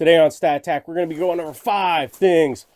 Today on Stat Tac, we're going to be going over 5 things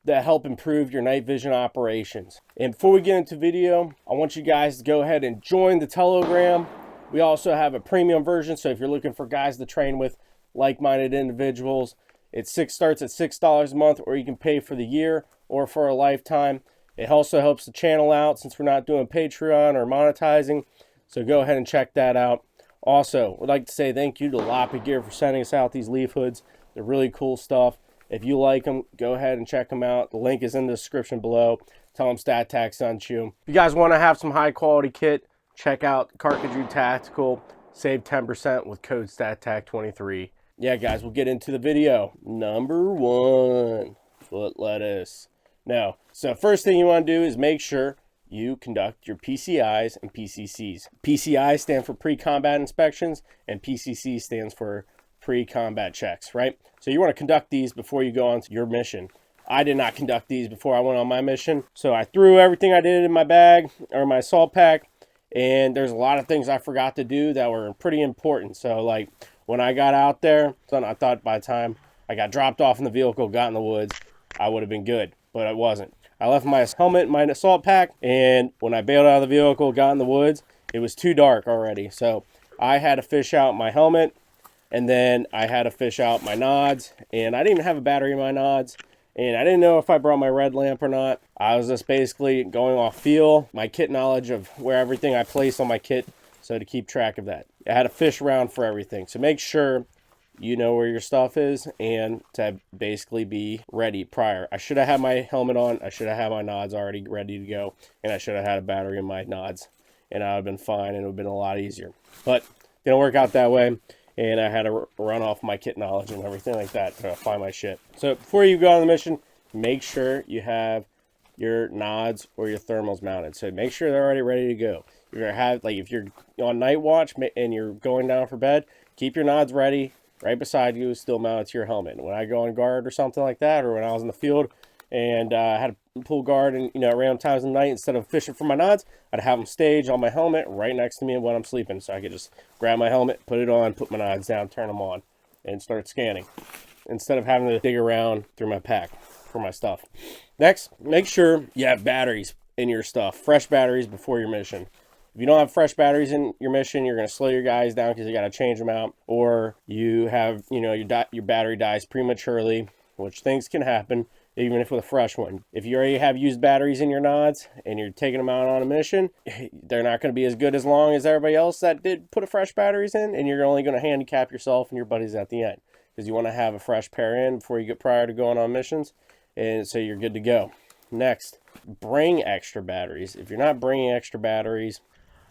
that help improve your night vision operations. And before we get into the video, I want you guys to go ahead and join the Telegram. We also have a premium version, so if you're looking for guys to train with like-minded individuals, it starts at $6 a month, or you can pay for the year or for a lifetime. It also helps the channel out since we're not doing Patreon or monetizing, so go ahead and check that out. Also, would like to say thank you to LAPA Gear for sending us out these leaf hoods. They're really cool stuff. If you like them, go ahead and check them out. The link is in the description below. Tell them Stat Tac sent you. If you guys want to have some high quality kit, check out CARCAJOU Tactical. Save 10% with code StatTac23. Yeah, guys, we'll get into the video. Number 1, foot lettuce. Now, so first thing you want to do is make sure you conduct your PCIs and PCCs. PCI stand for pre-combat inspections, and PCC stands for pre-combat checks, right? So you want to conduct these before you go on to your mission. I did not conduct these before I went on my mission, so I threw everything I did in my bag or my assault pack, and there's a lot of things I forgot to do that were pretty important. So like when I got out there, I thought by the time I got dropped off in the vehicle, got in the woods, I would have been good, but I wasn't. I left my helmet in my assault pack, and when I bailed out of the vehicle, got in the woods, it was too dark already. So I had to fish out my helmet, and then I had to fish out my nods, and I didn't even have a battery in my nods, and I didn't know if I brought my red lamp or not. I was just basically going off feel, my kit knowledge of where everything I placed on my kit, so to keep track of that. I had to fish around for everything. So make sure you know where your stuff is and to basically be ready prior. I should have had my helmet on. I should have had my nods already ready to go, and I should have had a battery in my nods, and I would have been fine, and it would have been a lot easier. But it didn't work out that way, and I had to run off my kit knowledge and everything like that to find my shit. So before you go on the mission, make sure you have your nods or your thermals mounted. So make sure they're already ready to go. You're gonna have, like, if you're on night watch and you're going down for bed, keep your nods ready right beside you, still mounted to your helmet. When I go on guard or something like that, or when I was in the field and I had to pull guard and at random times of the night, instead of fishing for my nods, I'd have them staged on my helmet right next to me when I'm sleeping, so I could just grab my helmet, put it on, put my nods down, turn them on, and start scanning instead of having to dig around through my pack for my stuff. Next, make sure you have batteries in your stuff, fresh batteries before your mission. If you don't have fresh batteries in your mission, you're going to slow your guys down because you got to change them out, or you have, your battery dies prematurely, which things can happen even if with a fresh one. If you already have used batteries in your nods and you're taking them out on a mission, they're not going to be as good as long as everybody else that did put a fresh batteries in, and you're only going to handicap yourself and your buddies at the end because you want to have a fresh pair in before you get prior to going on missions, and so you're good to go. Next, bring extra batteries. If you're not bringing extra batteries,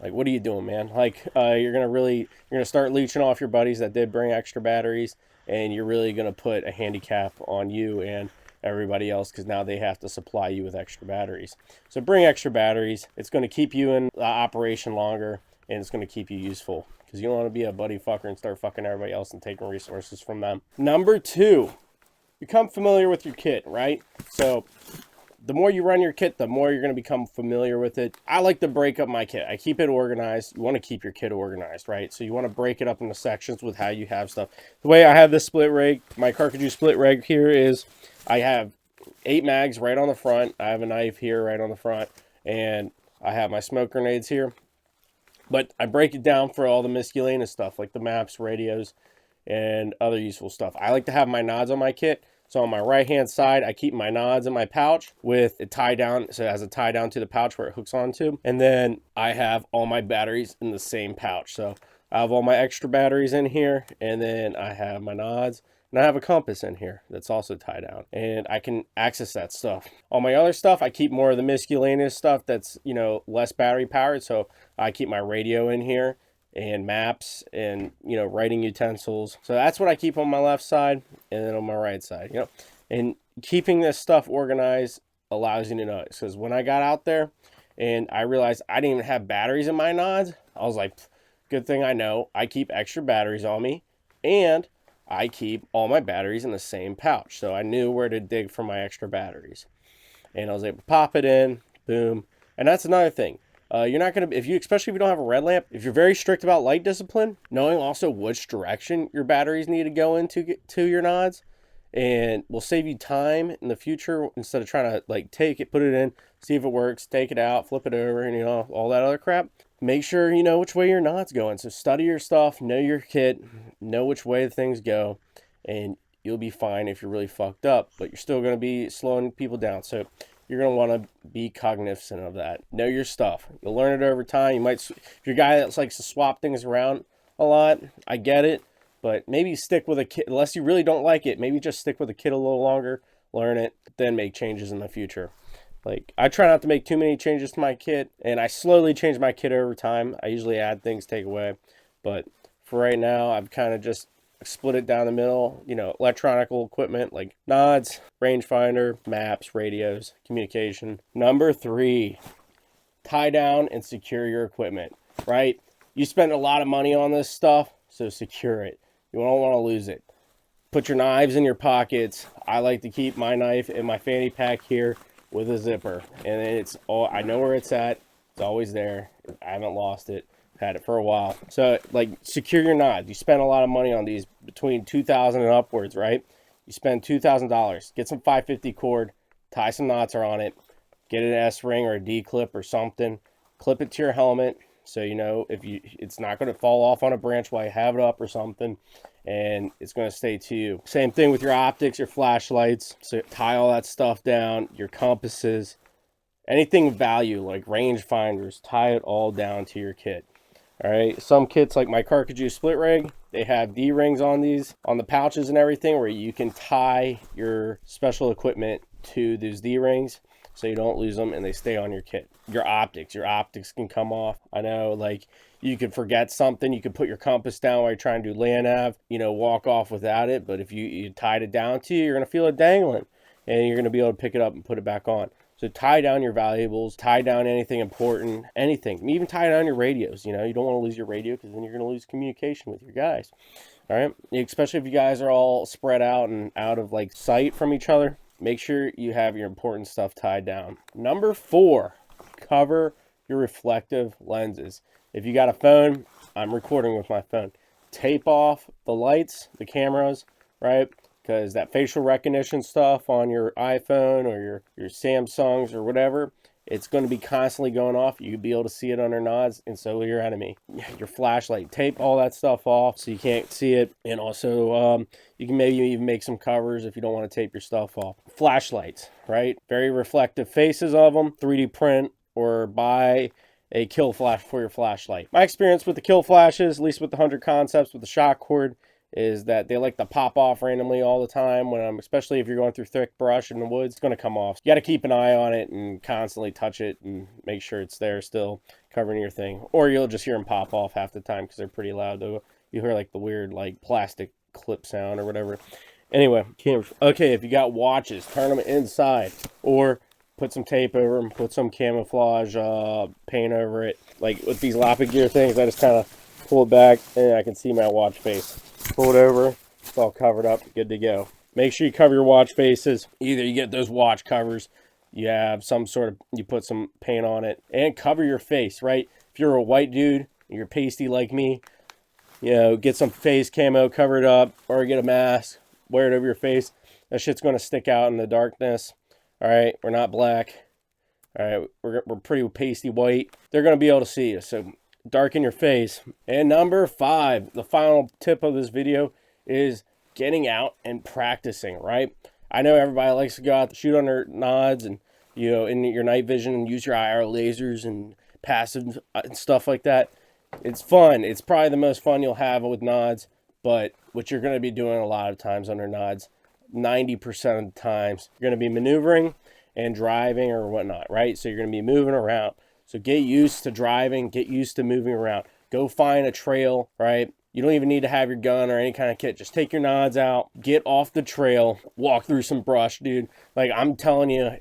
like, what are you doing, man? Like, you're gonna start leeching off your buddies that did bring extra batteries, and you're really gonna put a handicap on you and everybody else because now they have to supply you with extra batteries. So bring extra batteries. It's going to keep you in the operation longer, and it's going to keep you useful because you don't want to be a buddy fucker and start fucking everybody else and taking resources from them. Number 2, become familiar with your kit, right? So the more you run your kit, the more you're going to become familiar with it. I like to break up my kit. I keep it organized. You want to keep your kit organized, right? So you want to break it up into sections with how you have stuff. The way I have this split rig, my CARCAJOU split rig here is I have 8 mags right on the front. I have a knife here right on the front, and I have my smoke grenades here. But I break it down for all the miscellaneous stuff like the maps, radios, and other useful stuff. I like to have my nods on my kit. So on my right hand side, I keep my nods in my pouch with a tie down. So it has a tie down to the pouch where it hooks onto. And then I have all my batteries in the same pouch. So I have all my extra batteries in here, and then I have my nods, and I have a compass in here that's also tied down, and I can access that stuff. All my other stuff, I keep more of the miscellaneous stuff that's, less battery powered. So I keep my radio in here, and maps, and writing utensils. So that's what I keep on my left side, and then on my right side. And keeping this stuff organized allows you to know it, because when I got out there and I realized I didn't even have batteries in my nods, I was like, good thing I know I keep extra batteries on me, and I keep all my batteries in the same pouch. So I knew where to dig for my extra batteries, and I was able to pop it in, boom. And that's another thing. You're not going to, especially if you don't have a red lamp, if you're very strict about light discipline, knowing also which direction your batteries need to go into to your nods, and will save you time in the future instead of trying to like take it, put it in, see if it works, take it out, flip it over, and all that other crap. Make sure you know which way your nod's going. So study your stuff, know your kit, know which way things go, and you'll be fine if you're really fucked up, but you're still going to be slowing people down. So you're going to want to be cognizant of that. Know your stuff. You'll learn it over time. You might, if you're a guy that likes to swap things around a lot, I get it, but maybe stick with a kit. Unless you really don't like it, maybe just stick with a kit a little longer, learn it, then make changes in the future. Like, I try not to make too many changes to my kit, and I slowly change my kit over time. I usually add things, take away, but for right now, I've kind of just split it down the middle. Electronical equipment like nods, rangefinder, maps, radios, communication. Number 3, tie down and secure your equipment, right? You spend a lot of money on this stuff, so secure it. You don't want to lose it. Put your knives in your pockets. I like to keep my knife in my fanny pack here with a zipper, and it's all, I know where it's at. It's always there. I haven't lost it. Had it for a while. So like, secure your knives. You spend a lot of money on these, between $2,000 and upwards, right? You spend $2,000. Get some 550 cord, tie some knots on it, get an S ring or a D clip or something, clip it to your helmet, so it's not going to fall off on a branch while you have it up or something, and it's going to stay to you. Same thing with your optics, your flashlights. So tie all that stuff down, your compasses, anything of value like range finders, tie it all down to your kit. All right, some kits like my CARCAJOU split rig, they have D-rings on these, on the pouches and everything, where you can tie your special equipment to those D-rings so you don't lose them and they stay on your kit. Your optics can come off. I know, like, you could forget something, you could put your compass down while you're trying to do land nav, walk off without it, but if you tied it down to you, you're going to feel it dangling, and you're going to be able to pick it up and put it back on. So tie down your valuables, tie down anything important, anything. Even tie down your radios. You don't want to lose your radio, because then you're going to lose communication with your guys. All right, especially if you guys are all spread out and out of like sight from each other. Make sure you have your important stuff tied down. Number 4, cover your reflective lenses. If you got a phone, I'm recording with my phone. Tape off the lights, the cameras, right? Because that facial recognition stuff on your iPhone or your Samsungs or whatever, it's going to be constantly going off. You'll be able to see it under nods, and so will your enemy. Your flashlight, tape all that stuff off so you can't see it. And also, you can maybe even make some covers if you don't want to tape your stuff off. Flashlights, right? Very reflective faces of them. 3D print or buy a kill flash for your flashlight. My experience with the kill flashes, at least with the 100 Concepts with the shock cord, is that they like to pop off randomly all the time especially if you're going through thick brush in the woods. It's going to come off. You got to keep an eye on it and constantly touch it and make sure it's there still covering your thing, or you'll just hear them pop off half the time because they're pretty loud. Though you hear like the weird like plastic clip sound or whatever. Anyway, okay, if you got watches, turn them inside or put some tape over them, put some camouflage paint over it. Like with these LAPA gear things, I just kind of pull it back and I can see my watch face. Pull it over, it's all covered up, good to go. Make sure you cover your watch faces. Either you get those watch covers, you have you put some paint on it, and cover your face, right? If you're a white dude, and you're pasty like me, get some face camo, cover it up, or get a mask, wear it over your face. That shit's going to stick out in the darkness. All right, we're not black. All right, we're pretty pasty white. They're going to be able to see you, so darken your face. And number 5, the final tip of this video, is getting out and practicing, right? I know everybody likes to go out, shoot on their nods and in your night vision and use your IR lasers and passive and stuff like that. It's fun. It's probably the most fun you'll have with nods, but what you're going to be doing a lot of times under nods, 90% of the times, you're going to be maneuvering and driving or whatnot, right? So you're going to be moving around. So get used to driving, get used to moving around. Go find a trail, right? You don't even need to have your gun or any kind of kit. Just take your nods out, get off the trail, walk through some brush, dude. Like, I'm telling you,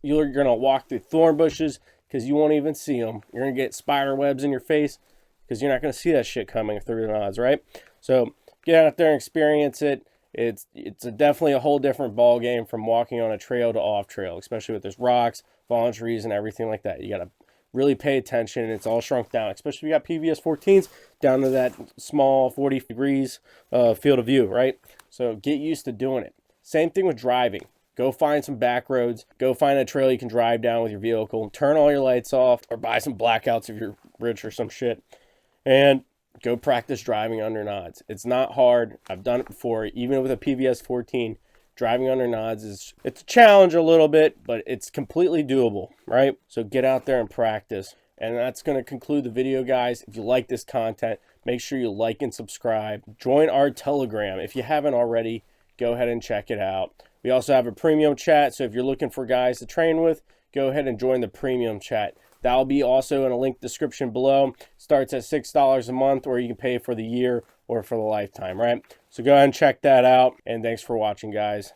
you're going to walk through thorn bushes because you won't even see them. You're going to get spider webs in your face because you're not going to see that shit coming through the nods, right? So get out there and experience it. It's definitely a whole different ball game from walking on a trail to off trail, especially with there's rocks, fallen trees, and everything like that. You got to really pay attention. It's all shrunk down, especially if you got PVS 14s down to that small 40 degrees field of view, right? So get used to doing it. Same thing with driving. Go find some back roads. Go find a trail you can drive down with your vehicle. Turn all your lights off, or buy some blackouts if you're rich or some shit. And go practice driving under nods. It's not hard. I've done it before. Even with a PVS 14, driving under nods it's a challenge a little bit, but it's completely doable, right? So get out there and practice. And that's going to conclude the video, guys. If you like this content, make sure you like and subscribe. Join our Telegram. If you haven't already, go ahead and check it out. We also have a premium chat, so if you're looking for guys to train with, go ahead and join the premium chat. That'll be also in a link description below. Starts at $6 a month, or you can pay for the year or for the lifetime, right? So go ahead and check that out, and thanks for watching, guys.